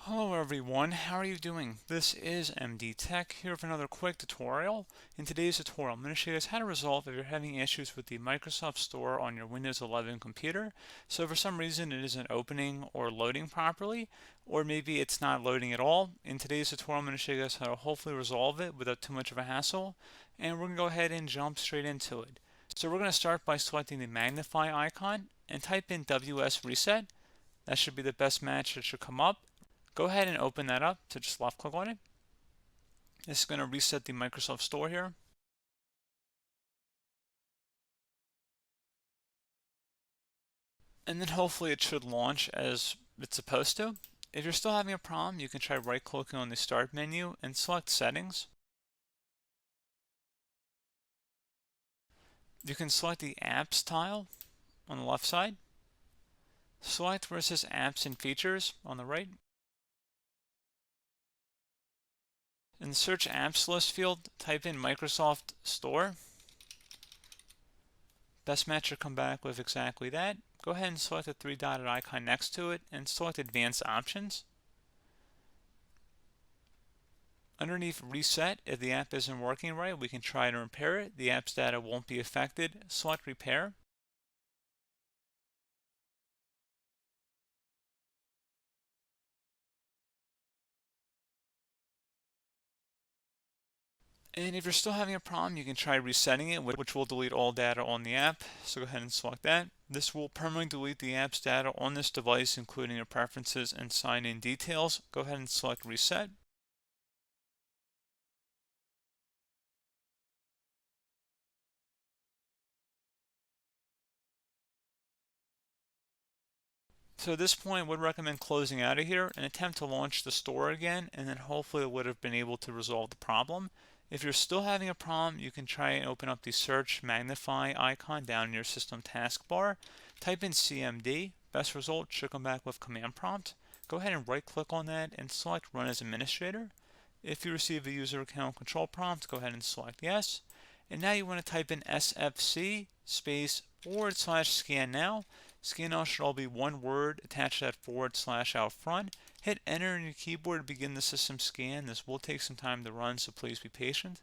Hello everyone, how are you doing? This is MD Tech here with another quick tutorial. In today's tutorial, I'm going to show you guys how to resolve if you're having issues with the Microsoft Store on your Windows 11 computer. So for some reason it isn't opening or loading properly, or maybe it's not loading at all. In today's tutorial, I'm going to show you guys how to hopefully resolve it without too much of a hassle, and we're going to go ahead and jump straight into it. So we're going to start by selecting the magnify icon and type in WS Reset. That should be the best match that should come up. Go ahead and open that up to just left click on it. This is going to reset the Microsoft Store here. And then hopefully it should launch as it's supposed to. If you're still having a problem, you can try right clicking on the start menu and select settings. You can select the apps tile on the left side. Select where it says apps and features on the right. In the search apps list field, type in Microsoft Store. Best match will come back with exactly that. Go ahead and select the three-dotted icon next to it and select Advanced Options. Underneath Reset, if the app isn't working right, we can try to repair it. The app's data won't be affected. Select Repair. And if you're still having a problem, you can try resetting it, which will delete all data on the app. So go ahead and select that. This will permanently delete the app's data on this device, including your preferences and sign-in details. Go ahead and select Reset. So at this point, I would recommend closing out of here and attempt to launch the store again, and then hopefully it would have been able to resolve the problem. If you're still having a problem, you can try and open up the search magnify icon down in your system taskbar. Type in CMD. Best result should come back with command prompt. Go ahead and right click on that and select run as administrator. If you receive a user account control prompt, go ahead and select yes. And now you want to type in SFC space / scan now. Scan now should all be one word attached to that / out front. Hit enter on your keyboard to begin the system scan. This will take some time to run, so please be patient.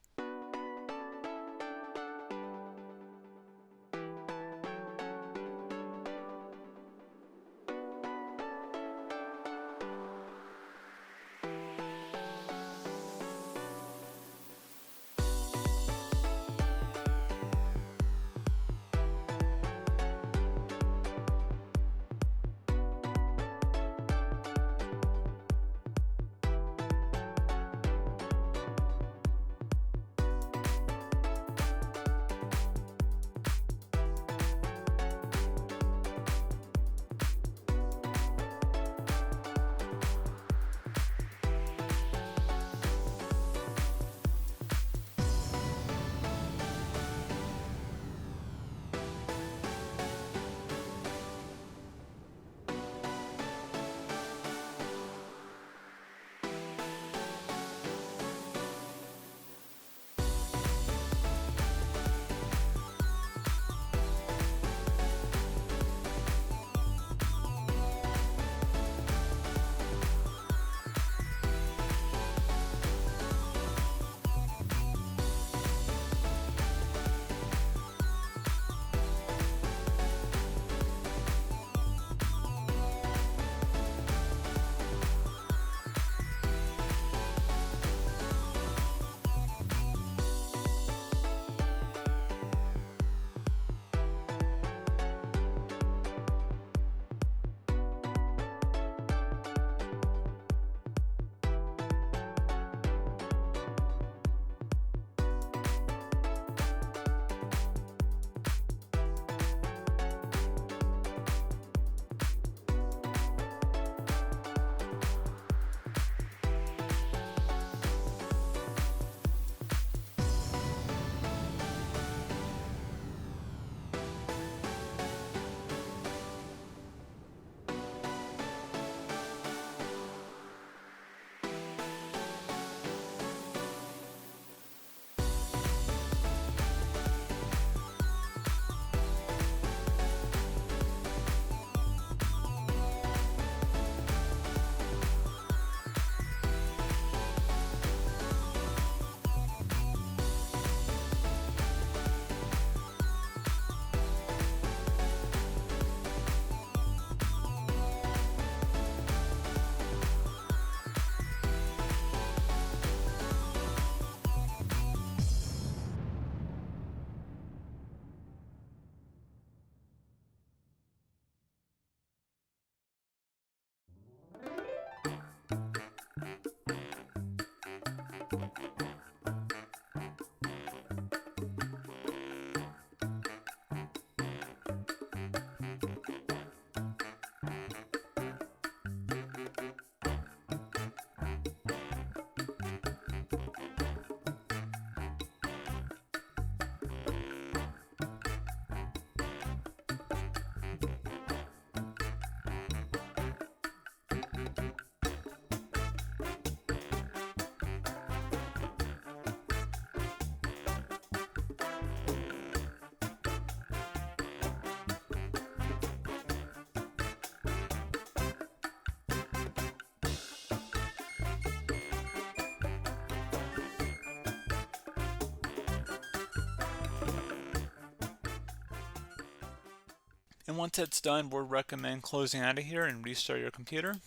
And once that's done, we'll recommend closing out of here and restart your computer.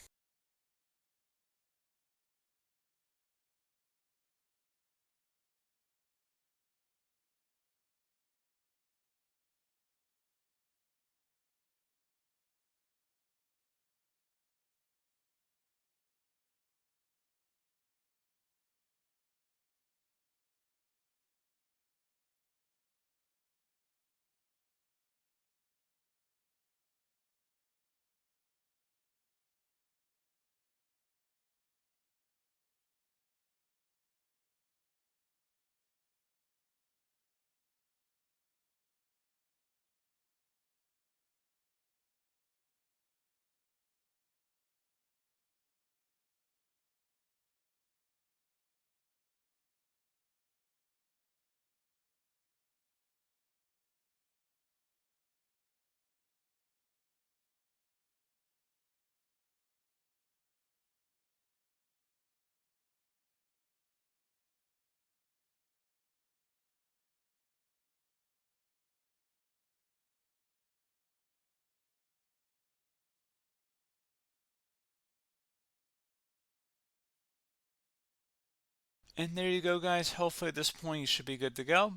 And there you go, guys. Hopefully at this point you should be good to go.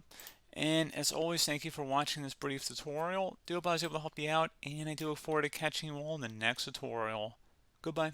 And as always, thank you for watching this brief tutorial. Do hope I was able to help you out, and I do look forward to catching you all in the next tutorial. Goodbye.